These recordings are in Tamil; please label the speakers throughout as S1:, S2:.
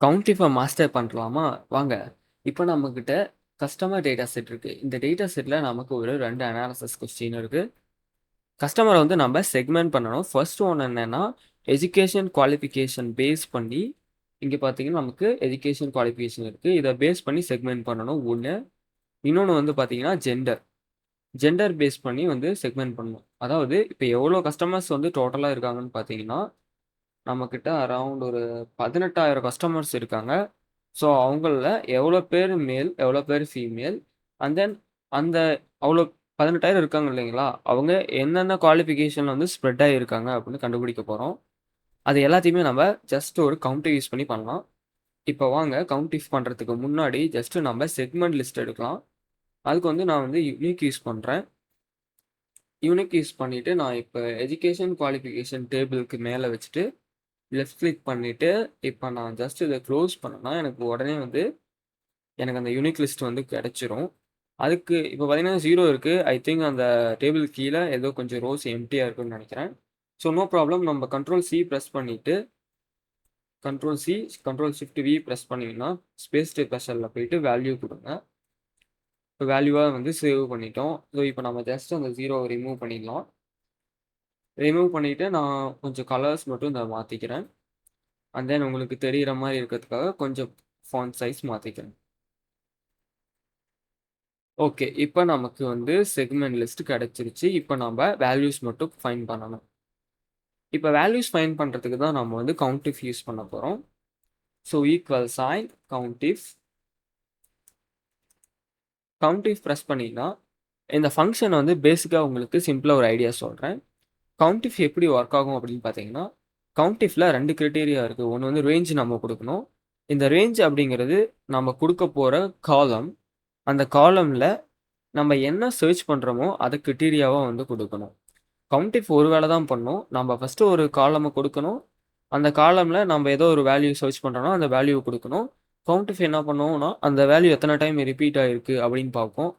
S1: கவுண்டிஃபை மாஸ்டர் பண்ணலாமா? வாங்க. இப்ப நம்மகிட்ட கஸ்டமர் டேட்டா செட் இருக்கு. இந்த டேட்டா செட்ல நமக்கு ஒரு 2 அனாலிசிஸ் கொஸ்டின் இருக்கு. கஸ்டமர வந்து நம்ம செக்மென்ட் பண்ணணும். ஃபர்ஸ்ட் ஒன் என்னன்னா, எஜுகேஷன் குவாலிஃபிகேஷன் பேஸ் பண்ணி, இங்க பார்த்தீங்கன்னா, நமக்கு எஜுகேஷன் குவாலிஃபிகேஷன் இருக்கு. இத பேஸ் பண்ணி செக்மென்ட் பண்ணணும் 1. இன்னொன்னு வந்து பார்த்தீங்கன்னா, ஜெண்டர். ஜெண்டர் பேஸ் பண்ணி வந்து செக்மென்ட் பண்ணணும். அதாவது இப்ப எவ்வளோ கஸ்டமர்ஸ் வந்து டோட்டலா இருக்காங்கன்னு பார்த்தீங்கன்னா, நம்மகிட்ட அரவுண்ட் ஒரு 18,000 கஸ்டமர்ஸ் இருக்காங்க. ஸோ, அவங்கள்ல எவ்வளோ பேர் மேல், எவ்வளோ பேர் ஃபீமேல், அண்ட் தென் அந்த அவ்வளோ 18,000 இருக்காங்க இல்லைங்களா? அவங்க என்னென்ன குவாலிஃபிகேஷன்ல வந்து ஸ்ப்ரெட் ஆகியிருக்காங்க அப்படின்னு கண்டுபிடிக்க போறோம். அது எல்லாத்தையுமே நம்ம ஜஸ்ட் ஒரு கவுண்ட் யூஸ் பண்ணி பண்ணலாம். இப்போ வாங்க கவுண்ட் இஃப் பண்றதுக்கு முன்னாடி ஜஸ்ட் நம்ம செக்மெண்ட் லிஸ்ட் எடுக்கலாம். அதுக்கு வந்து நான் வந்து யூனிக் யூஸ் பண்றேன். யூனிக் யூஸ் பண்ணிட்டு நான் இப்போ எஜுகேஷன் குவாலிஃபிகேஷன் டேபிளுக்கு மேலே வச்சுட்டு லெஃப்ட் கிளிக் பண்ணிட்டு, இப்போ நான் ஜஸ்ட் இத க்ளோஸ் பண்ணேன்னா, எனக்கு உடனே வந்து எனக்கு அந்த யூனிக் லிஸ்ட் வந்து கிடைச்சிரும். அதுக்கு இப்போ பார்த்தீங்கன்னா 0 இருக்கு. ஐ திங்க் அந்த டேபிள் கீழ ஏதோ கொஞ்சம் ரோஸ் எம்ப்டியா இருக்குன்னு நெனைக்கிறேன். So no problem. நம்ம கண்ட்ரோல் சி பிரஸ் பண்ணிட்டு, control C, control shift V press பண்ணீங்கன்னா, ஸ்பேஸ் டெபர்ஷன்ல போயிட்டு வேல்யூ குடுங்க. இப்போ வேல்யூவா வந்து சேவ் பண்ணிட்டோம். ஸோ இப்போ நம்ம ஜஸ்ட் அந்த 0வ ரிமூவ் பண்ணிடலாம். ரிமூவ் பண்ணிட்டு நான் கொஞ்சம் கலர்ஸ் மட்டும் இத மாத்திக்கிறேன். அண்ட் தென் உங்களுக்கு தெரியிற மாரி இருக்கிறதுக்காக கொஞ்சம் ஃபாண்ட் சைஸ் மாத்திக்கிறேன். ஓகே. இப்ப நமக்கு வந்து செக்மென்ட் லிஸ்ட் கிடைச்சிருச்சு. இப்ப நம்ப வேல்யூஸ் மட்டும் ஃபைண்ட் பண்ணணும். இப்ப வேல்யூஸ் ஃபைண்ட் பண்றதுக்கு தான் நம்ம வந்து கவுண்டிஃப் யூஸ் பண்ண போறோம். So equal sign countif. Countif press பண்ணீங்கன்னா, இந்த ஃபங்ஷன் வந்து பேசிக்கா உங்களுக்கு சிம்பிளா ஒரு ஐடியா சொல்றேன். கவுண்டிஃப் எப்படி ஒர்க் ஆகும் அப்படின்னு பார்த்தீங்கன்னா, கவுண்டிஃப்ல 2 கிரைட்டீரியா இருக்கு. ஒண்ணு வந்து ரேஞ்ச் நம்ம குடுக்கணும். இந்த ரேஞ்ச் அப்படிங்கிறது நம்ம குடுக்க போற காலம். அந்த காலம்ல நம்ம என்ன சர்ச் பண்றோமோ, அத கிரைட்டீரியாவா வந்து குடுக்கணும். கவுண்டிஃப் ஒரு வேல தான் பண்ணும். நம்ம ஃபர்ஸ்ட்டு ஒரு காலம குடுக்கணும். அந்த காலம்ல நம்ம ஏதோ ஒரு வேல்யூ சர்ச் பண்றோம்னா, அந்த வேல்யூவ குடுக்கணும். கவுண்டிஃப் என்ன பண்ணும்னா, அந்த வேல்யூ எத்தன டைம் ரிப்பீட் ஆயிருக்கு அப்படின்னு பார்க்கும்.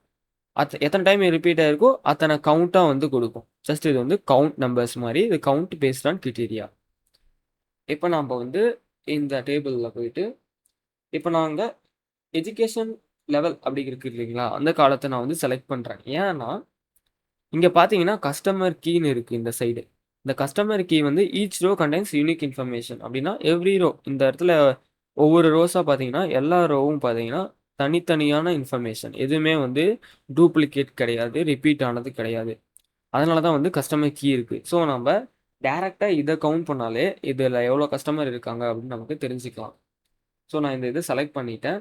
S1: எத்தன டைம் ரிப்பீட் ஆயிருக்கோ, அத்தன கவுண்ட்டா வந்து குடுக்கும். ஜஸ்ட் இது வந்து கவுண்ட் நம்பர்ஸ் மாரி. இது கவுண்ட் பேஸ்ட் ஆன் கிரைட்டீரியா. இப்ப நம்ப வந்து இந்த டேபிள்ல போயிட்டு, இப்ப நாங்க எஜுகேஷன் லெவல் அப்படி இருக்கு இல்லைங்களா? அந்த காலத்த நான் வந்து செலக்ட் பண்றேன். ஏன்னா இங்க பார்த்தீங்கன்னா, கஸ்டமர் கீன்னு இருக்கு இந்த சைடு. இந்த கஸ்டமர் கீ வந்து ஈச் ரோ கன்டெய்ன்ஸ் யூனிக் இன்ஃபர்மேஷன் அப்டின்னா, எவ்ரி ரோ இந்த இடத்துல ஒவ்வொரு ரோஸா பார்த்தீங்கன்னா, எல்லா ரோவும் பார்த்தீங்கன்னா, தனித்தனியான இன்ஃபர்மேஷன். எதுவுமே வந்து டூப்ளிகேட் கிடையாது. ரிப்பீட் ஆனது கிடையாது. அதனால தான் வந்து கஸ்டமர் கீ இருக்கு. ஸோ நம்ப டைரக்ட்டா இத கவுண்ட் பண்ணாலே, இதுல எவ்வளோ கஸ்டமர் இருக்காங்க அப்டின்னு நமக்கு தெரிஞ்சுக்கலாம். ஸோ நான் இந்த இத செலக்ட் பண்ணிட்டேன்.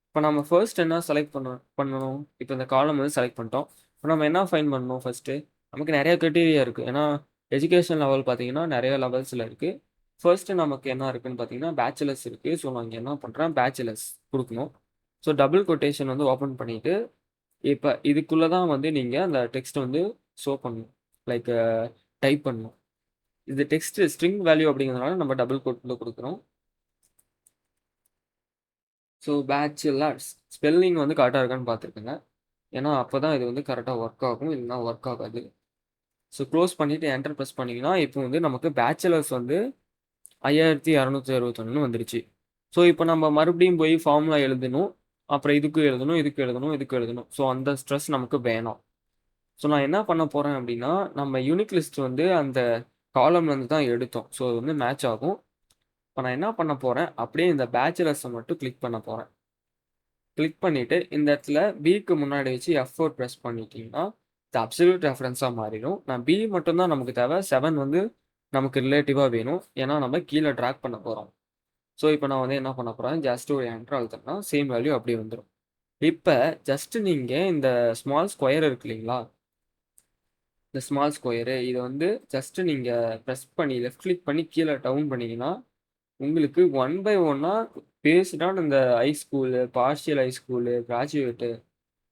S1: இப்ப நம்ம ஃபர்ஸ்ட் என்ன செலக்ட் பண்ணணும்? இப்ப இந்த காலம் வந்து செலக்ட் பண்ணிட்டோம். இப்ப நம்ம என்ன ஃபைண்ட் பண்ணணும் ஃபர்ஸ்ட்டு? நமக்கு நெறைய கிரைட்டீரியா இருக்கு. ஏன்னா, எஜுகேஷன் லெவல் பார்த்தீங்கன்னா, நெறைய லெவல்ஸ்ல இருக்கு. ஃபர்ஸ்ட்டு நமக்கு என்ன இருக்குன்னு பார்த்தீங்கன்னா, பேச்சுலர்ஸ் இருக்கு. ஸோ, நான் இங்க என்ன பண்றேன், பேச்சுலர்ஸ் குடுக்கணும். ஸோ, டபுள் கொட்டேஷன் வந்து ஓப்பன் பண்ணிட்டு, இப்ப இதுக்குள்ள தான் வந்து நீங்க அந்த டெக்ஸ்ட் வந்து ஷோ பண்ணணும். லைக் டைப் பண்ணணும். இது டெக்ஸ்ட் ஸ்ட்ரிங் வேல்யூ அப்படிங்கிறதுனால நம்ம டபுள் கோட்ல குடுக்குறோம். ஸோ, பேச்சுலர்ஸ் ஸ்பெல்லிங் வந்து கரெக்ட்டா இருக்கான்னு பார்த்துக்கங்க. ஏன்னா, அப்பதான் இது வந்து கரெக்ட்டா ஒர்க் ஆகும். இல்லன்னா ஒர்க் ஆகாது. ஸோ க்ளோஸ் பண்ணிட்டு என்டர் பிரஸ் பண்ணீங்கன்னா, இப்போ வந்து நமக்கு பேச்சுலர்ஸ் வந்து 5,261 வந்துருச்சு. ஸோ இப்போ நம்ம மறுபடியும் போய் ஃபார்முலா எழுதணும். அப்புறம் இதுக்கு எழுதணும், இதுக்கு எழுதணும், இதுக்கு எழுதணும். ஸோ அந்த ஸ்ட்ரெஸ் நமக்கு வேணாம். ஸோ நான் என்ன பண்ண போறேன் அப்படின்னா, நம்ம யூனிக் லிஸ்ட் வந்து அந்த காலம்லேருந்து தான் எடுத்தோம். ஸோ அது வந்து மேட்ச் ஆகும். இப்போ நான் என்ன பண்ண போறேன், அப்படியே இந்த பேச்சுலர்ஸ மட்டும் கிளிக் பண்ண போறேன். கிளிக் பண்ணிட்டு இந்த இடத்துல பிக்கு முன்னாடி வச்சு F4 பிரஸ் பண்ணிட்டீங்கன்னா, இது அப்சல்யூட் ரெஃபரன்ஸா மாறிடும். நான் பி மட்டும் தான் நமக்கு தேவை. 7 வந்து நமக்கு ரிலேட்டிவா வேணும். ஏன்னா நம்ம கீழ டிராக் பண்ண போறோம். ஸோ இப்போ நான் வந்து என்ன பண்ண போறேன், ஜஸ்ட் ஒரு என்டர் அழுத்துனா சேம் வேல்யூ அப்படியே வந்துரும். இப்ப ஜஸ்ட் நீங்க இந்த ஸ்மால் ஸ்கொயர் இருக்கு இல்லைங்களா? இந்த ஸ்மால் ஸ்கொயரு இத வந்து ஜஸ்ட் நீங்க பிரஸ் பண்ணி லெஃப்ட் கிளிக் பண்ணி கீழ டவுன் பண்ணீங்கன்னா, உங்களுக்கு ஒன் பை ஒன்னா பேஸ்ட் ஆன் இந்த high school, partial high school, graduate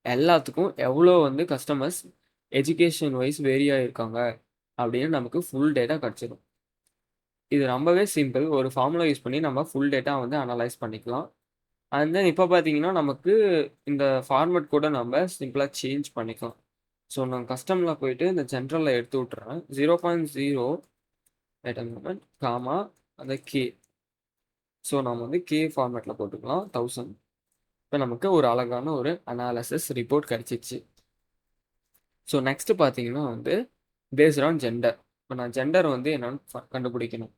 S1: எல்லாத்துக்கும் எவ்வளோ வந்து கஸ்டமர்ஸ் எஜுகேஷன் வைஸ் வேரி ஆயிருக்காங்க அப்படின்னு நமக்கு ஃபுல் டேட்டா கிடைச்சிடும். இது ரொம்பவே சிம்பிள். ஒரு ஃபார்முலா யூஸ் பண்ணி நம்ம ஃபுல் டேட்டா வந்து அனலைஸ் பண்ணிக்கலாம். அண்ட் தென் இப்போ பார்த்தீங்கன்னா, நமக்கு இந்த ஃபார்மேட் கூட நம்ம சிம்பிளா சேஞ்ச் பண்ணிக்கலாம். ஸோ நான் கஸ்டம்ல போயிட்டு இந்த ஜென்ரல்ல எடுத்து விட்டுறேன். 0.0 வெயிட் அ மொமெண்ட், காமா அந்த கே. ஸோ நம்ம வந்து கே ஃபார்மேட்டில் போட்டுக்கலாம் 1000. இப்போ நமக்கு ஒரு அழகான ஒரு அனாலிசிஸ் ரிப்போர்ட் கிடச்சிச்சு. ஸோ நெக்ஸ்ட் பார்த்தீங்கன்னா வந்து பேஸ்ட் ஆன் ஜெண்டர். இப்போ நான் ஜெண்டர் வந்து என்னன்னு கண்டுபிடிக்கணும்.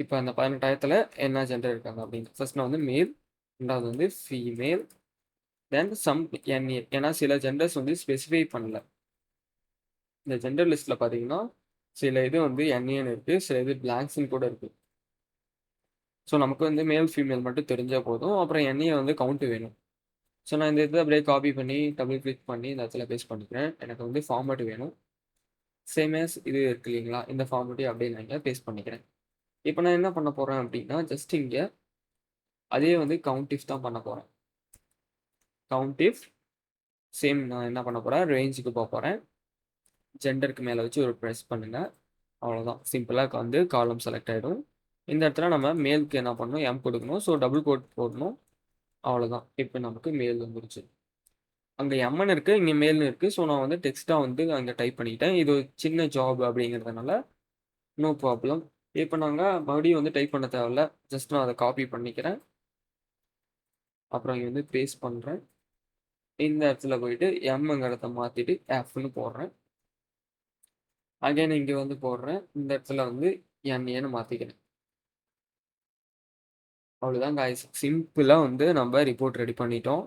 S1: இப்போ அந்த 18,000த்தில் என்ன ஜெண்டர் இருக்காங்க அப்படின்னு ஃபர்ஸ்ட் நான் வந்து மேல், ரெண்டாவது வந்து ஃபீமேல், தென் சம் என்ஏ. ஏன்னா சில ஜெண்டர்ஸ் வந்து ஸ்பெசிஃபை பண்ணல. இந்த ஜெண்டர் லிஸ்ட்டில் பார்த்தீங்கன்னா சில இது வந்து என்ஏன்னு இருக்குது, சில இது பிளாங்க்ஸ்ன்னு கூட இருக்குது. ஸோ நமக்கு வந்து மேல் ஃபீமேல் மட்டும் தெரிஞ்சால் போதும். அப்புறம் என்ஏ வந்து கவுண்ட் வேணும். ஸோ நான் இந்த இதை அப்படியே காப்பி பண்ணி டபுள் கிளிக் பண்ணி இந்த இடத்துல பேஸ்ட் பண்ணிக்கிறேன். எனக்கு வந்து ஃபார்மேட் வேணும். சேம் as இது இருக்கு இல்லைங்களா, இந்த ஃபார்மேட்டையும் அப்படியே நான் இங்கே பேஸ்ட் பண்ணிக்கிறேன். இப்போ நான் என்ன பண்ண போகிறேன் அப்படின்னா ஜஸ்ட் இங்கே அதே வந்து கவுண்ட் இஃப் தான் பண்ண போகிறேன். கவுண்ட் இஃப் சேம் நான் என்ன பண்ண போகிறேன், ரேஞ்சுக்கு போக போகிறேன். ஜெண்டருக்கு மேலே வச்சு ஒரு ப்ரெஸ் பண்ணுங்கள். அவ்வளோதான், சிம்பிளாக வந்து காலம் செலக்ட் ஆகிடும். இந்த இடத்துல நம்ம மேலுக்கு என்ன பண்ணணும், எம் கொடுக்கணும். ஸோ டபுள் கோட் போடணும். அவ்வளோதான், இப்போ நமக்கு மேல் வந்துருச்சு. அங்கே எம்என் இருக்குது, இங்கே மேல்னு இருக்குது. ஸோ நான் வந்து டெக்ஸ்ட்டாக வந்து அங்கே டைப் பண்ணிட்டேன். இது ஒரு சின்ன ஜாப் அப்படிங்கிறதுனால நோ ப்ராப்ளம். இப்போ நாங்கள் மறுபடியும் வந்து டைப் பண்ண தேவையில்ல. ஜஸ்ட் நான் அதை காப்பி பண்ணிக்கிறேன். அப்புறம் இங்கே வந்து பேஸ்ட் பண்ணுறேன். இந்த இடத்துல போயிட்டு எம்ங்கிறத மாற்றிட்டு எஃப்னு போடுறேன். அகைன் இங்கே வந்து போடுறேன். இந்த இடத்துல வந்து என்ஏன்னு மாற்றிக்கிறேன். அவ்வளோதான் காய்ஸ், சிம்பிளாக வந்து நம்ம ரிப்போர்ட் ரெடி பண்ணிட்டோம்.